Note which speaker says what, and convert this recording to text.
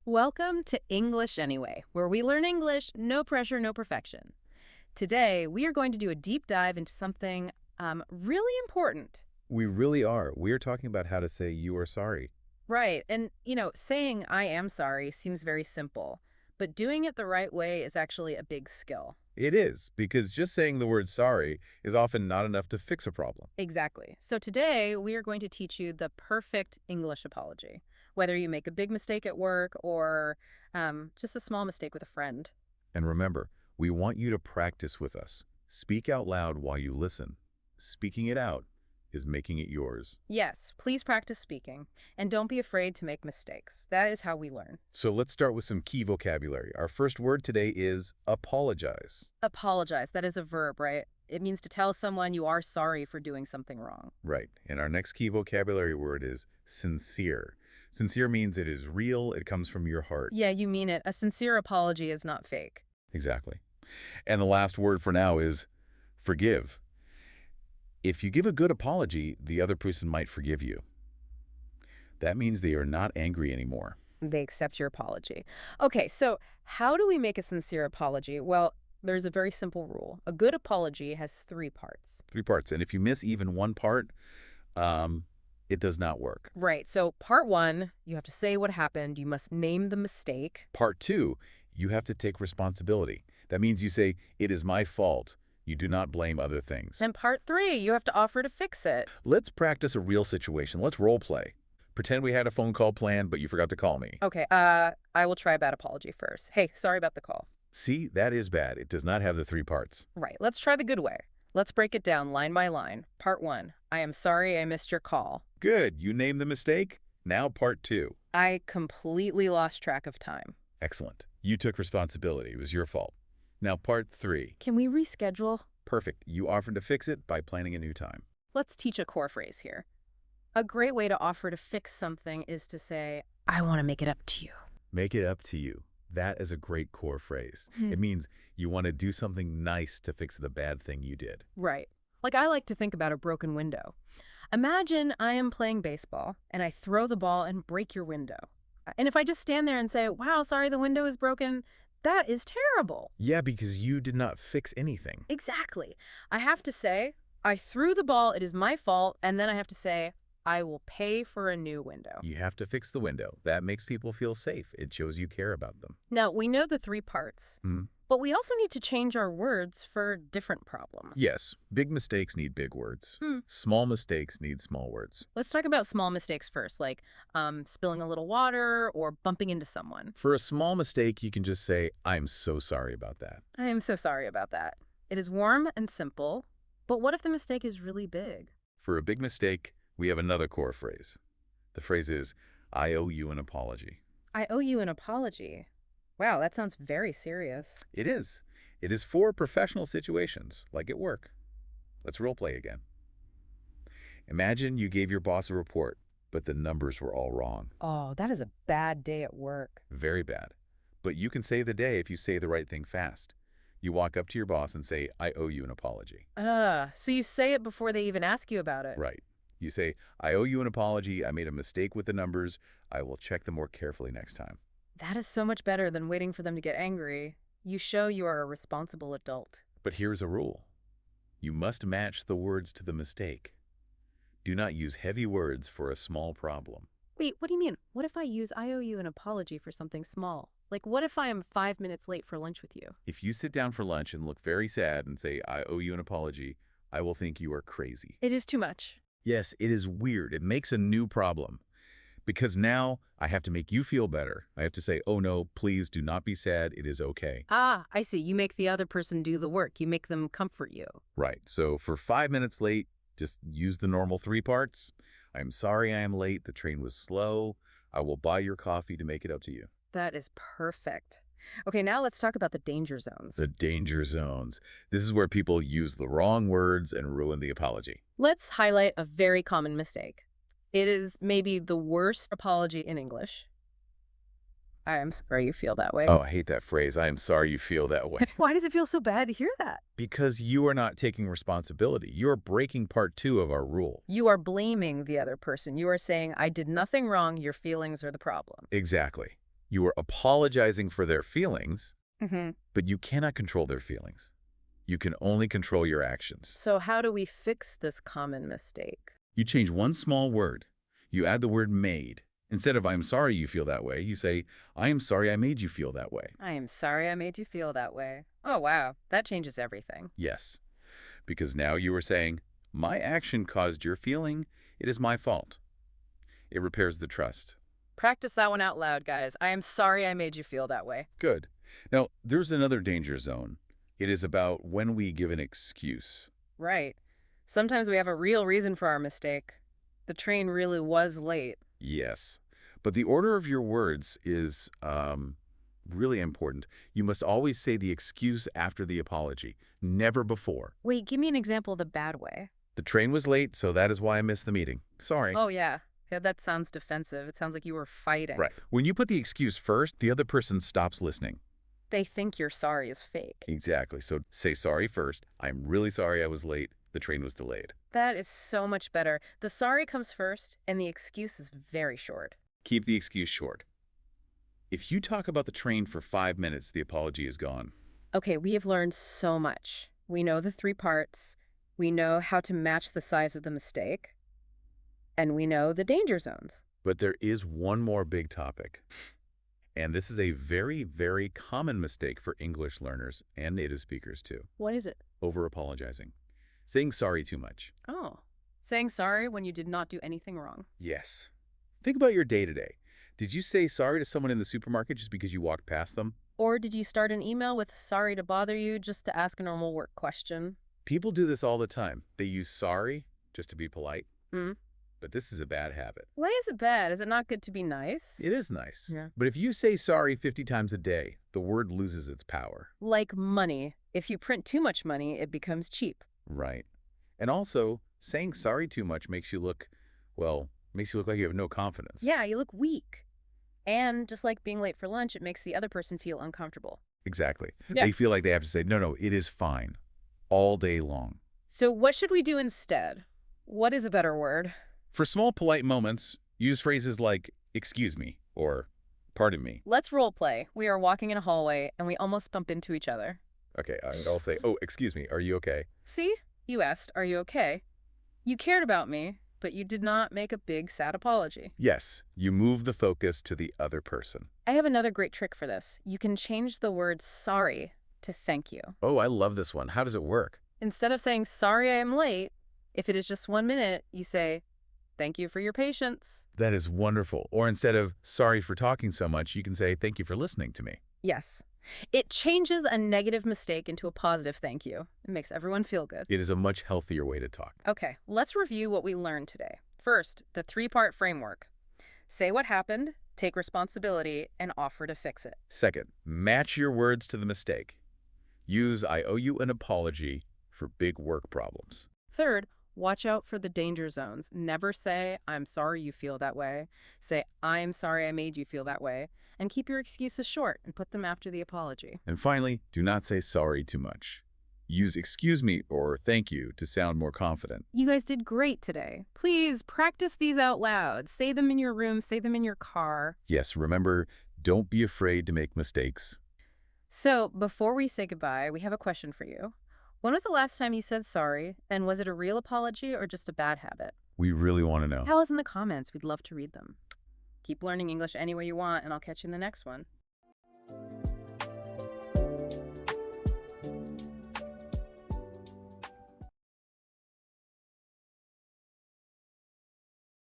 Speaker 1: Welcome to English Anyway, where we learn English, no pressure, no perfection. Today, we are going to do a deep dive into something really important.
Speaker 2: We really are. We are talking about how to say you are sorry.
Speaker 1: Right, and saying I am sorry seems very simple, but doing it the right way is actually a big skill.
Speaker 2: It is, because just saying the word sorry is often not enough to fix a problem.
Speaker 1: Exactly. So today, we are going to teach you the perfect English apology, whether you make a big mistake at work or just a small mistake with a friend.
Speaker 2: And remember, we want you to practice with us. Speak out loud while you listen. Speaking it out is making it yours.
Speaker 1: Yes, please practice speaking, and don't be afraid to make mistakes. That is how we learn.
Speaker 2: So let's start with some key vocabulary. Our first word today is apologize.
Speaker 1: Apologize, that is a verb, right? It means to tell someone you are sorry for doing something wrong.
Speaker 2: Right. And our next key vocabulary word is sincere. Sincere means it is real, it comes from your heart.
Speaker 1: Yeah, you mean it. A sincere apology is not fake.
Speaker 2: Exactly. And the last word for now is forgive. If you give a good apology, the other person might forgive you. That means they are not angry anymore.
Speaker 1: They accept your apology. Okay, so how do we make a sincere apology? Well, there's a very simple rule. A good apology has three parts.
Speaker 2: 3 parts. And if you miss even one part, it does not work.
Speaker 1: Right, so part one, you have to say what happened. You must name the mistake.
Speaker 2: Part 2, you have to take responsibility. That means you say, it is my fault. You do not blame other things.
Speaker 1: And part three, you have to offer to fix it.
Speaker 2: Let's practice a real situation. Let's role play. Pretend we had a phone call planned, but you forgot to call me.
Speaker 1: Okay, I will try a bad apology first. Hey, sorry about the call.
Speaker 2: See, that is bad. It does not have the 3 parts.
Speaker 1: Right, let's try the good way. Let's break it down line by line. Part one, I am sorry I missed your call.
Speaker 2: Good. You named the mistake. Now part 2.
Speaker 1: I completely lost track of time.
Speaker 2: Excellent. You took responsibility. It was your fault. Now part 3.
Speaker 1: Can we reschedule?
Speaker 2: Perfect. You offered to fix it by planning a new time.
Speaker 1: Let's teach a core phrase here. A great way to offer to fix something is to say, I want to make it up to you.
Speaker 2: Make it up to you. That is a great core phrase. It means you want to do something nice to fix the bad thing you did.
Speaker 1: Right. Like I like to think about a broken window. Imagine I am playing baseball and I throw the ball and break your window. And if I just stand there and say, wow, sorry, the window is broken, that is terrible.
Speaker 2: Yeah, because you did not fix anything.
Speaker 1: Exactly. I have to say, I threw the ball, it is my fault, and then I have to say, I will pay for a new window.
Speaker 2: You have to fix the window. That makes people feel safe. It shows you care about them.
Speaker 1: Now, we know the 3 parts, but we also need to change our words for different problems.
Speaker 2: Yes, big mistakes need big words. Small mistakes need small words.
Speaker 1: Let's talk about small mistakes first, like spilling a little water or bumping into someone.
Speaker 2: For a small mistake, you can just say, I'm so sorry about that.
Speaker 1: I am so sorry about that. It is warm and simple, but what if the mistake is really big?
Speaker 2: For a big mistake, we have another core phrase. The phrase is, I owe you an apology.
Speaker 1: I owe you an apology. Wow, that sounds very serious.
Speaker 2: It is. It is for professional situations, like at work. Let's role play again. Imagine you gave your boss a report, but the numbers were all wrong.
Speaker 1: Oh, that is a bad day at work.
Speaker 2: Very bad. But you can save the day if you say the right thing fast. You walk up to your boss and say, I owe you an apology.
Speaker 1: So you say it before they even ask you about it.
Speaker 2: Right. You say, I owe you an apology. I made a mistake with the numbers. I will check them more carefully next time.
Speaker 1: That is so much better than waiting for them to get angry. You show you are a responsible adult.
Speaker 2: But here's a rule. You must match the words to the mistake. Do not use heavy words for a small problem.
Speaker 1: Wait, what do you mean? What if I use I owe you an apology for something small? Like, what if I am 5 minutes late for lunch with you?
Speaker 2: If you sit down for lunch and look very sad and say, I owe you an apology, I will think you are crazy.
Speaker 1: It is too much.
Speaker 2: Yes, it is weird. It makes a new problem. Because now I have to make you feel better. I have to say, oh no, please do not be sad. It is okay.
Speaker 1: Ah, I see. You make the other person do the work. You make them comfort you.
Speaker 2: Right. So for 5 minutes late, just use the normal 3 parts. I'm sorry I am late. The train was slow. I will buy your coffee to make it up to you.
Speaker 1: That is perfect. Okay, now let's talk about the danger zones.
Speaker 2: The danger zones. This is where people use the wrong words and ruin the apology.
Speaker 1: Let's highlight a very common mistake. It is maybe the worst apology in English. I am sorry you feel that way.
Speaker 2: Oh, I hate that phrase. I am sorry you feel that way.
Speaker 1: Why does it feel so bad to hear that?
Speaker 2: Because you are not taking responsibility. You are breaking part 2 of our rule.
Speaker 1: You are blaming the other person. You are saying, I did nothing wrong. Your feelings are the problem.
Speaker 2: Exactly. You are apologizing for their feelings,
Speaker 1: Mm-hmm.
Speaker 2: but you cannot control their feelings. You can only control your actions.
Speaker 1: So how do we fix this common mistake?
Speaker 2: You change one small word. You add the word made. Instead of I'm sorry you feel that way, you say, I am sorry I made you feel that way.
Speaker 1: I am sorry I made you feel that way. Oh, wow. That changes everything.
Speaker 2: Yes, because now you are saying, my action caused your feeling. It is my fault. It repairs the trust.
Speaker 1: Practice that one out loud, guys. I am sorry I made you feel that way.
Speaker 2: Good. Now, there's another danger zone. It is about when we give an excuse.
Speaker 1: Right. Sometimes we have a real reason for our mistake. The train really was late.
Speaker 2: Yes, but the order of your words is really important. You must always say the excuse after the apology, never before.
Speaker 1: Wait, give me an example of the bad way.
Speaker 2: The train was late, so that is why I missed the meeting. Sorry.
Speaker 1: Oh, yeah. Yeah, that sounds defensive. It sounds like you were fighting.
Speaker 2: Right. When you put the excuse first, the other person stops listening.
Speaker 1: They think your sorry is fake.
Speaker 2: Exactly. So say sorry first. I'm really sorry I was late. The train was delayed.
Speaker 1: That is so much better. The sorry comes first, and the excuse is very short.
Speaker 2: Keep the excuse short. If you talk about the train for 5 minutes, the apology is gone.
Speaker 1: Okay, we have learned so much. We know the 3 parts. We know how to match the size of the mistake. And we know the danger zones.
Speaker 2: But there is one more big topic. And this is a very, very common mistake for English learners and native speakers too.
Speaker 1: What is it?
Speaker 2: Over-apologizing. Saying sorry too much.
Speaker 1: Oh, saying sorry when you did not do anything wrong.
Speaker 2: Yes. Think about your day-to-day. Did you say sorry to someone in the supermarket just because you walked past them?
Speaker 1: Or did you start an email with sorry to bother you just to ask a normal work question?
Speaker 2: People do this all the time. They use sorry just to be polite.
Speaker 1: Hmm.
Speaker 2: But this is a bad habit.
Speaker 1: Why is it bad? Is it not good to be nice?
Speaker 2: It is nice.
Speaker 1: Yeah.
Speaker 2: But if you say sorry 50 times a day, the word loses its power.
Speaker 1: Like money. If you print too much money, it becomes cheap.
Speaker 2: Right. And also, saying sorry too much makes you look, well, makes you look like you have no confidence.
Speaker 1: Yeah, you look weak. And just like being late for lunch, it makes the other person feel uncomfortable.
Speaker 2: Exactly.
Speaker 1: Yeah.
Speaker 2: They feel like they have to say, no, no, it is fine. All day long.
Speaker 1: So what should we do instead? What is a better word?
Speaker 2: For small, polite moments, use phrases like, excuse me, or pardon me.
Speaker 1: Let's role play. We are walking in a hallway and we almost bump into each other.
Speaker 2: Okay, I'll say, oh, excuse me, are you okay?
Speaker 1: See? You asked, are you okay? You cared about me, but you did not make a big, sad apology.
Speaker 2: Yes, you move the focus to the other person.
Speaker 1: I have another great trick for this. You can change the word sorry to thank you.
Speaker 2: Oh, I love this one. How does it work?
Speaker 1: Instead of saying, sorry I am late, if it is just 1 minute, you say, thank you for your patience.
Speaker 2: That is wonderful. Or instead of sorry for talking so much, you can say thank you for listening to me.
Speaker 1: Yes. It changes a negative mistake into a positive thank you. It makes everyone feel good.
Speaker 2: It is a much healthier way to talk.
Speaker 1: Okay, let's review what we learned today. First, the 3-part framework. Say what happened, take responsibility, and offer to fix it.
Speaker 2: Second, match your words to the mistake. Use I owe you an apology for big work problems.
Speaker 1: Third, watch out for the danger zones. Never say, I'm sorry you feel that way. Say, I'm sorry I made you feel that way. And keep your excuses short and put them after the apology.
Speaker 2: And finally, do not say sorry too much. Use excuse me or thank you to sound more confident.
Speaker 1: You guys did great today. Please practice these out loud. Say them in your room, say them in your car.
Speaker 2: Yes, remember, don't be afraid to make mistakes.
Speaker 1: So, before we say goodbye, we have a question for you. When was the last time you said sorry, and was it a real apology or just a bad habit?
Speaker 2: We really want to know.
Speaker 1: Tell us in the comments. We'd love to read them. Keep learning English any way you want, and I'll catch you in the next one.